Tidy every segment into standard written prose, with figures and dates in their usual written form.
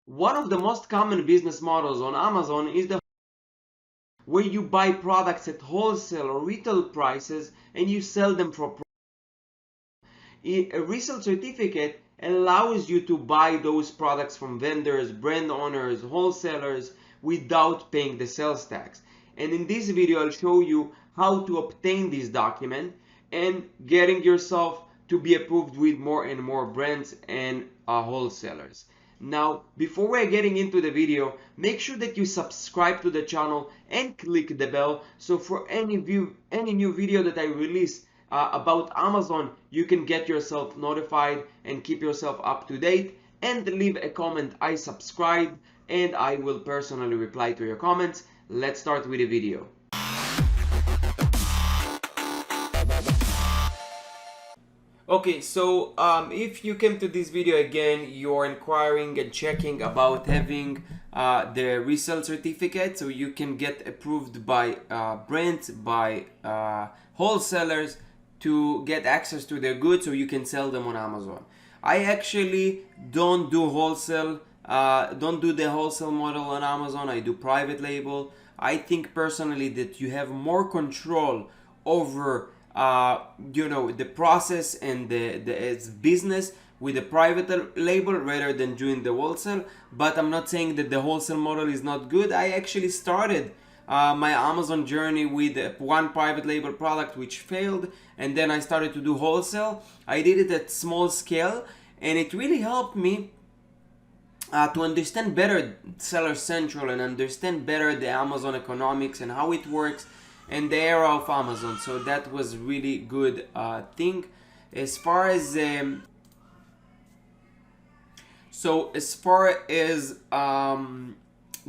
One of the most common business models on Amazon is the where you buy products at wholesale or retail prices and you sell them for profit. A resale certificate allows you to buy those products from vendors, brand owners, wholesalers without paying the sales tax. And in this video, I'll show you how to obtain this document and getting yourself to be approved with more and more brands and wholesalers. Now, before we're getting into the video, make sure that you subscribe to the channel and click the bell so for any new video that I release about Amazon, you can get yourself notified and keep yourself up to date, and leave a comment. I subscribe and I will personally reply to your comments. Let's start with the video. Okay, so if you came to this video again, you're inquiring and checking about having the resale certificate, so you can get approved by brands, by wholesalers to get access to their goods so you can sell them on Amazon. I actually don't do wholesale, don't do the wholesale model on Amazon. I do private label. I think personally that you have more control over the process and the business with a private label rather than doing the wholesale. But I'm not saying that the wholesale model is not good. I actually started my Amazon journey with one private label product which failed, and then I started to do wholesale. I did it at small scale, and it really helped me to understand better Seller Central and understand better the Amazon economics and how it works and the era of Amazon. So that was really good thing. As far as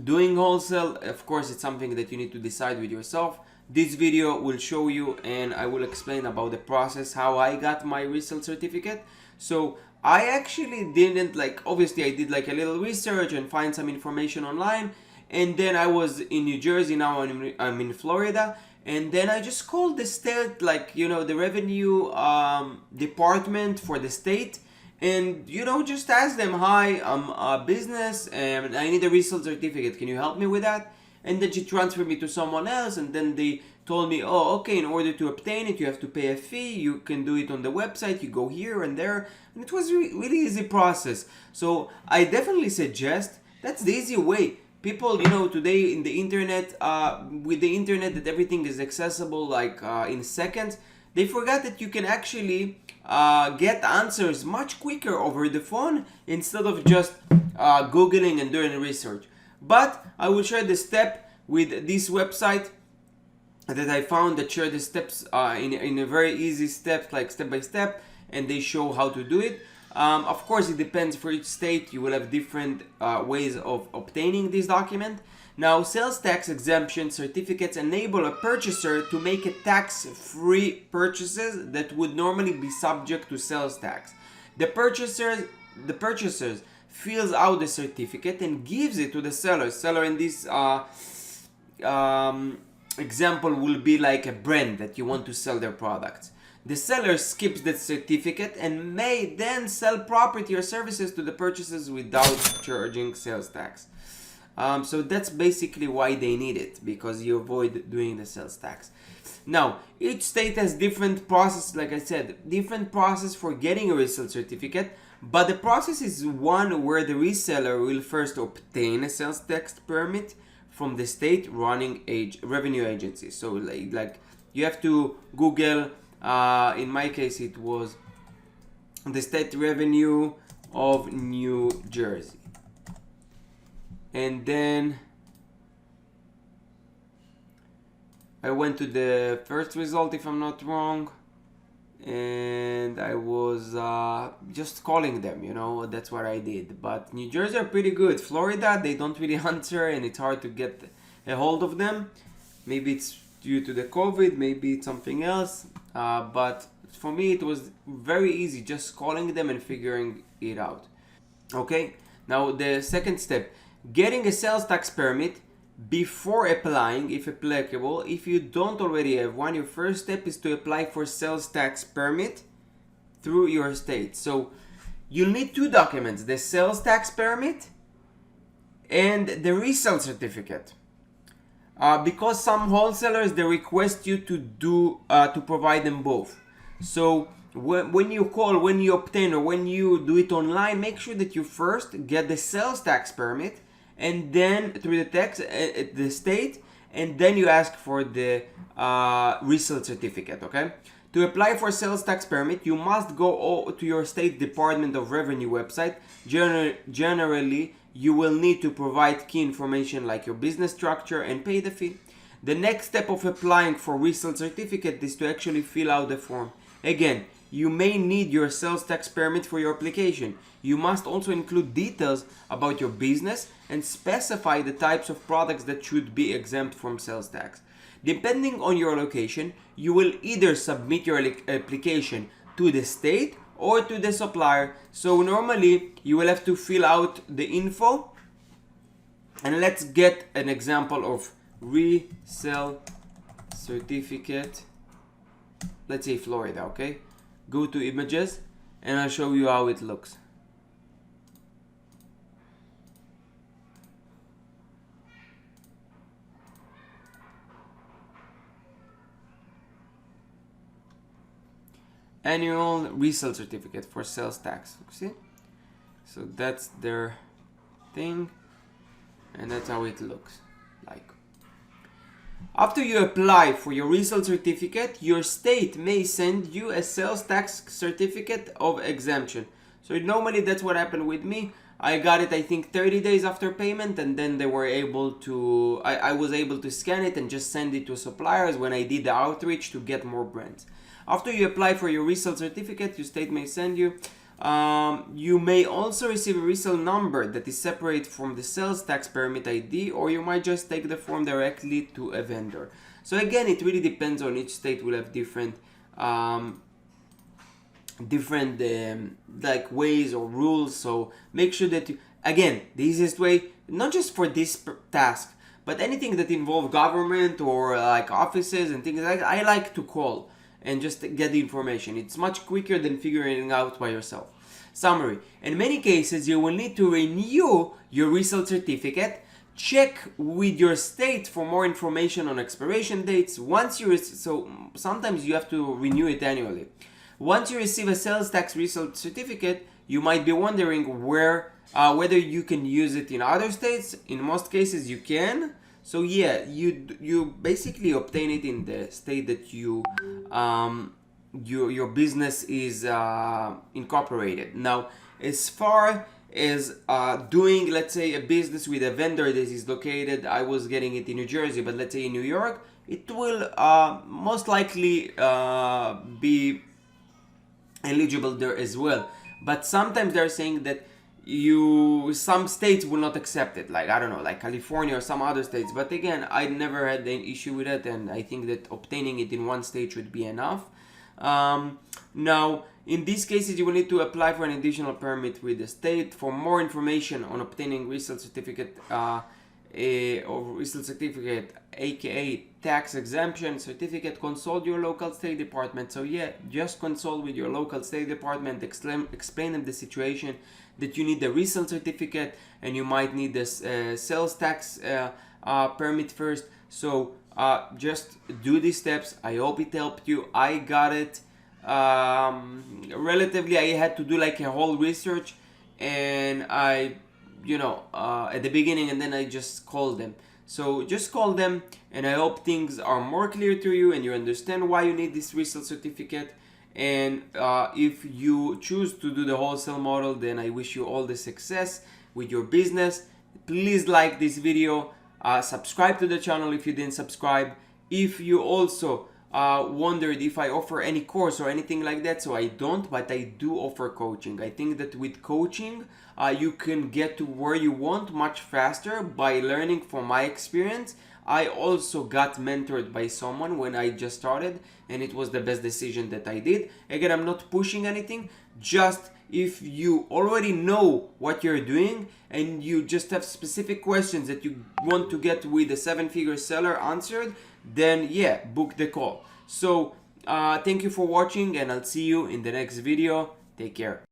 doing wholesale, of course, it's something that you need to decide with yourself. This video will show you, and I will explain about the process, how I got my resale certificate. So I actually didn't, obviously I did a little research and find some information online, and then I was in New Jersey. Now I'm in Florida, and then I just called the state, the revenue department for the state, and just ask them, hi, I'm a business and I need a resale certificate, can you help me with that? And then she transferred me to someone else, and then they told me, oh, okay, in order to obtain it you have to pay a fee. You can do it on the website, you go here and there, and it was really easy process. So I definitely suggest that's the easy way. People, today in the internet, with the internet, that everything is accessible in seconds, they forgot that you can actually get answers much quicker over the phone instead of just googling and doing research. But I will share the step with this website that I found that share the steps in a very easy step, step by step, and they show how to do it. Of course, it depends for each state. You will have different ways of obtaining this document. Now, sales tax exemption certificates enable a purchaser to make a tax-free purchases that would normally be subject to sales tax. The purchasers fills out the certificate and gives it to the seller. Seller in this example will be like a brand that you want to sell their products. The seller skips the certificate and may then sell property or services to the purchasers without charging sales tax. So that's basically why they need it, because you avoid doing the sales tax. Now, each state has different process, like I said, different process for getting a resale certificate, but the process is one where the reseller will first obtain a sales tax permit from the state running revenue agency. So like you have to Google, in my case it was the state revenue of New Jersey. And then I went to the first result, if I'm not wrong, and I was just calling them, that's what I did. But New Jersey are pretty good. Florida, they don't really answer and it's hard to get a hold of them. Maybe it's due to the COVID, maybe it's something else, but for me it was very easy, just calling them and figuring it out. Okay, now the second step, getting a sales tax permit before applying, if applicable. If you don't already have one, your first step is to apply for sales tax permit through your state. So you'll need two documents, the sales tax permit and the resale certificate. Because some wholesalers, they request you to provide them both. So when you call, when you obtain, or when you do it online, make sure that you first get the sales tax permit, and then through the state, and then you ask for the resale certificate. Okay. To apply for sales tax permit, you must go to your state Department of Revenue website. Generally, you will need to provide key information like your business structure and pay the fee. The next step of applying for resale certificate is to actually fill out the form. Again, you may need your sales tax permit for your application. You must also include details about your business and specify the types of products that should be exempt from sales tax. Depending on your location, you will either submit your application to the state or to the supplier. So normally you will have to fill out the info, and let's get an example of resale certificate. Let's say Florida. Okay, go to images and I'll show you how it looks. Annual resale certificate for sales tax. See? So that's their thing, and that's how it looks like. After you apply for your resale certificate, your state may send you a sales tax certificate of exemption. So normally that's what happened with me. I got it, I think, 30 days after payment, and then they were able to, I was able to scan it and just send it to suppliers when I did the outreach to get more brands. After you apply for your resale certificate, your state may send you. You may also receive a resale number that is separate from the sales tax permit ID, or you might just take the form directly to a vendor. So again, it really depends on each state. Will have different like ways or rules. So make sure that you, again, the easiest way, not just for this task, but anything that involve government or like offices and things like that, I like to call and just get the information. It's much quicker than figuring it out by yourself. Summary: in many cases, you will need to renew your resale certificate. Check with your state for more information on expiration dates. So sometimes you have to renew it annually. Once you receive a sales tax resale certificate, you might be wondering whether you can use it in other states. In most cases, you can. So yeah, you basically obtain it in the state that your business is incorporated. Now, as far as doing, let's say, a business with a vendor that is located, I was getting it in New Jersey, but let's say in New York, it will most likely be eligible there as well. But sometimes they're saying that some states will not accept it, like I don't know, like California or some other states. But again, I never had an issue with it, and I think that obtaining it in one state should be enough. Now, in these cases, you will need to apply for an additional permit with the state. For more information on obtaining resale certificate or resale certificate, aka tax exemption certificate, consult your local state department. So yeah, just consult with your local state department, explain them the situation, that you need the resale certificate and you might need this sales tax permit first. So just do these steps. I hope it helped you. I got it relatively. I had to do like a whole research, and I at the beginning, and then I just called them. So just call them, and I hope things are more clear to you and you understand why you need this resale certificate. And if you choose to do the wholesale model, then I wish you all the success with your business. Please like this video, subscribe to the channel if you didn't subscribe. If you also wondered if I offer any course or anything like that, so I don't, but I do offer coaching. I think that with coaching, you can get to where you want much faster by learning from my experience. I also got mentored by someone when I just started, and it was the best decision that I did. Again, I'm not pushing anything, just if you already know what you're doing and you just have specific questions that you want to get with a 7-figure seller answered, then yeah, book the call. So thank you for watching, and I'll see you in the next video. Take care.